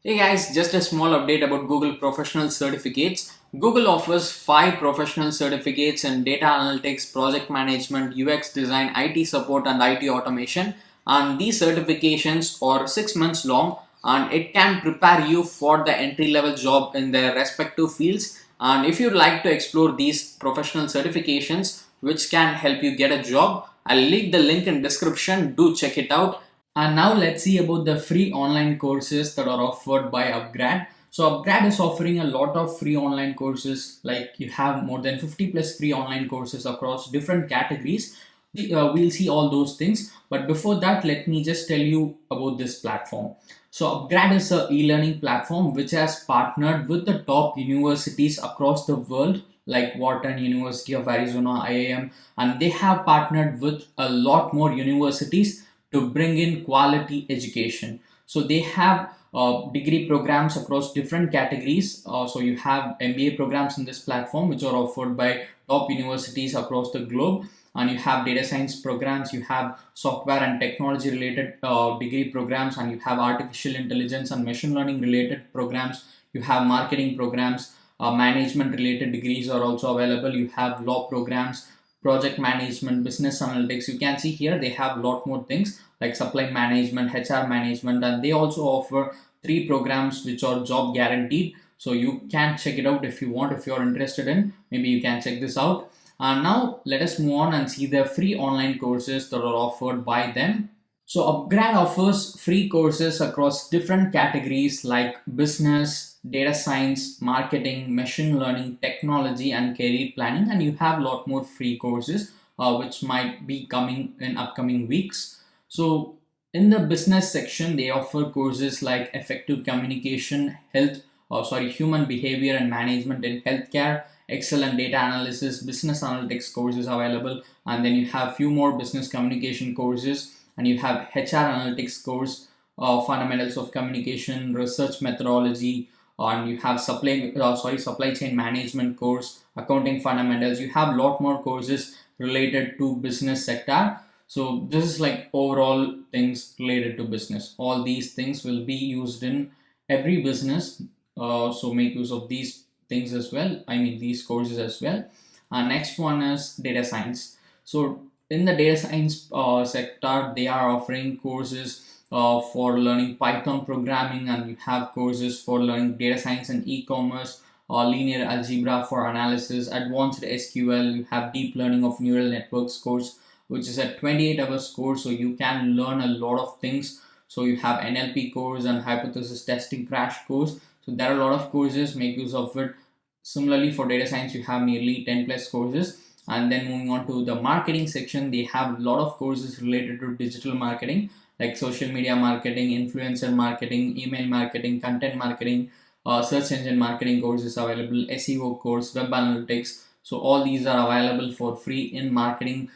Hey guys, just a small update about Google professional certificates. Google offers 5 professional certificates in data analytics, project management, UX design, IT support, and IT automation. And these certifications are 6 months long and it can prepare you for the entry level job in their respective fields. And if you'd like to explore these professional certifications, which can help you get a job, I'll leave the link in description. Do check it out. And now let's see about the free online courses that are offered by Upgrad. So Upgrad is offering a lot of free online courses, like you have more than 50 plus free online courses across different categories. We'll see all those things. But before that, let me just tell you about this platform. So Upgrad is a e-learning platform which has partnered with the top universities across the world like Wharton, University of Arizona, IIM, and they have partnered with a lot more universities to bring in quality education. So they have degree programs across different categories. So you have MBA programs in this platform which are offered by top universities across the globe, and you have data science programs, you have software and technology related degree programs, and you have artificial intelligence and machine learning related programs, you have marketing programs, management related degrees are also available, you have law programs, project management, business analytics. You can see here they have a lot more things like supply management, HR management, and they also offer 3 programs which are job guaranteed. So you can check it out if you want, if you're interested in, maybe you can check this out. And now let us move on and see the free online courses that are offered by them. So Upgrad offers free courses across different categories like business, data science, marketing, machine learning, technology, and career planning. And you have a lot more free courses which might be coming in upcoming weeks. So in the business section, they offer courses like effective communication, human behavior and management in healthcare, Excel and data analysis, business analytics courses available. And then you have few more business communication courses, and you have HR analytics course, fundamentals of communication, research methodology, and you have supply chain management course, accounting fundamentals. You have a lot more courses related to business sector. So this is like overall things related to business. All these things will be used in every business. So make use of these things as well. I mean these courses as well. Next one is data science. So in the data science sector, they are offering courses for learning Python programming, and you have courses for learning data science and e-commerce, linear algebra for analysis, advanced SQL. You have deep learning of neural networks course, which is a 28 hours course, so you can learn a lot of things. So you have NLP course and hypothesis testing crash course. So there are a lot of courses, make use of it. Similarly for data science, you have nearly 10 plus courses. And then moving on to the marketing section, they have a lot of courses related to digital marketing like social media marketing, influencer marketing, email marketing, content marketing, search engine marketing courses available, SEO course, web analytics. So all these are available for free in marketing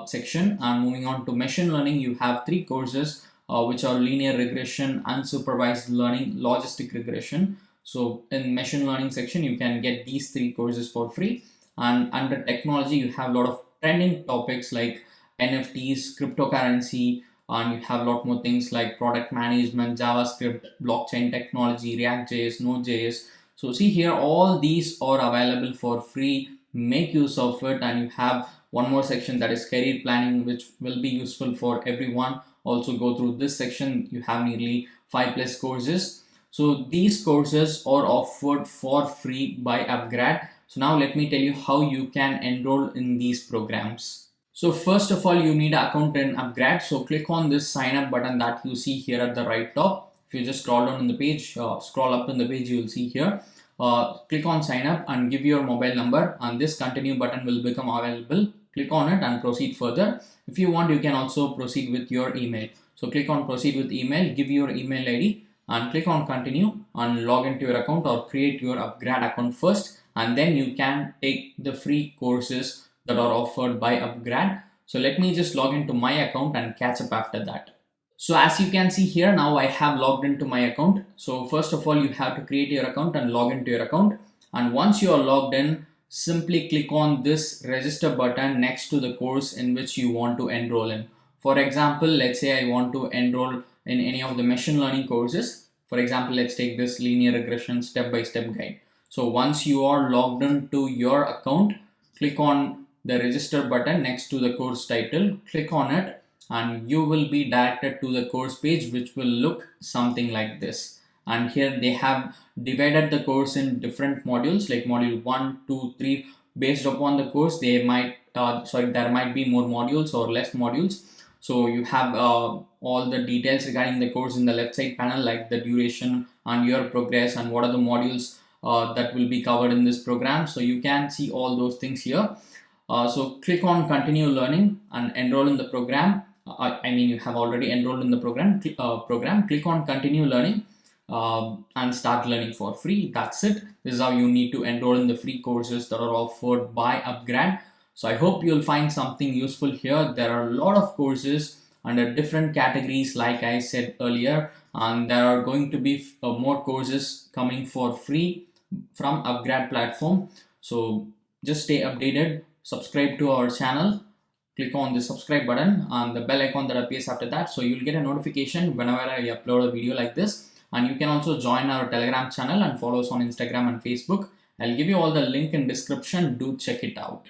section. And moving on to machine learning, you have 3 courses which are linear regression, unsupervised learning, logistic regression. So in machine learning section, you can get these 3 courses for free. And under technology, you have a lot of trending topics like NFTs, cryptocurrency, and you have a lot more things like product management, JavaScript, blockchain technology, React.js, Node.js. So see here, all these are available for free. Make use of it. And you have one more section that is career planning, which will be useful for everyone. Also go through this section. You have nearly 5 plus courses. So these courses are offered for free by Upgrad. So now let me tell you how you can enroll in these programs. So first of all, you need an account in Upgrad. So click on this sign up button that you see here at the right top. If you just scroll down in the page, scroll up in the page, you will see here. Click on sign up and give your mobile number, and this continue button will become available. Click on it and proceed further. If you want, you can also proceed with your email. So click on proceed with email, give your email ID and click on continue and log into your account or create your Upgrad account first, and then you can take the free courses that are offered by Upgrad. So let me just log into my account and catch up after that. So as you can see here, now I have logged into my account. So first of all, you have to create your account and log into your account. And once you are logged in, simply click on this register button next to the course in which you want to enroll in. For example, let's say I want to enroll in any of the machine learning courses. For example, let's take this linear regression step-by-step guide. So once you are logged into your account, click on the register button next to the course title, click on it, and you will be directed to the course page, which will look something like this. And here they have divided the course in different modules, like module 1, 2, 3. Based upon the course, they might there might be more modules or less modules. So you have all the details regarding the course in the left side panel, like the duration and your progress and what are the modules that will be covered in this program. So you can see all those things here. So click on continue learning and enroll in the program. I mean, you have already enrolled in the program. Click on continue learning and start learning for free. That's it. This is how you need to enroll in the free courses that are offered by Upgrad. So I hope you'll find something useful here. There are a lot of courses under different categories, like I said earlier, and there are going to be more courses coming for free from Upgrad platform. So just stay updated, subscribe to our channel, click on the subscribe button and the bell icon that appears after that, so you'll get a notification whenever I upload a video like this. And you can also join our Telegram channel and follow us on Instagram and Facebook. I'll give you all the link in description. Do check it out.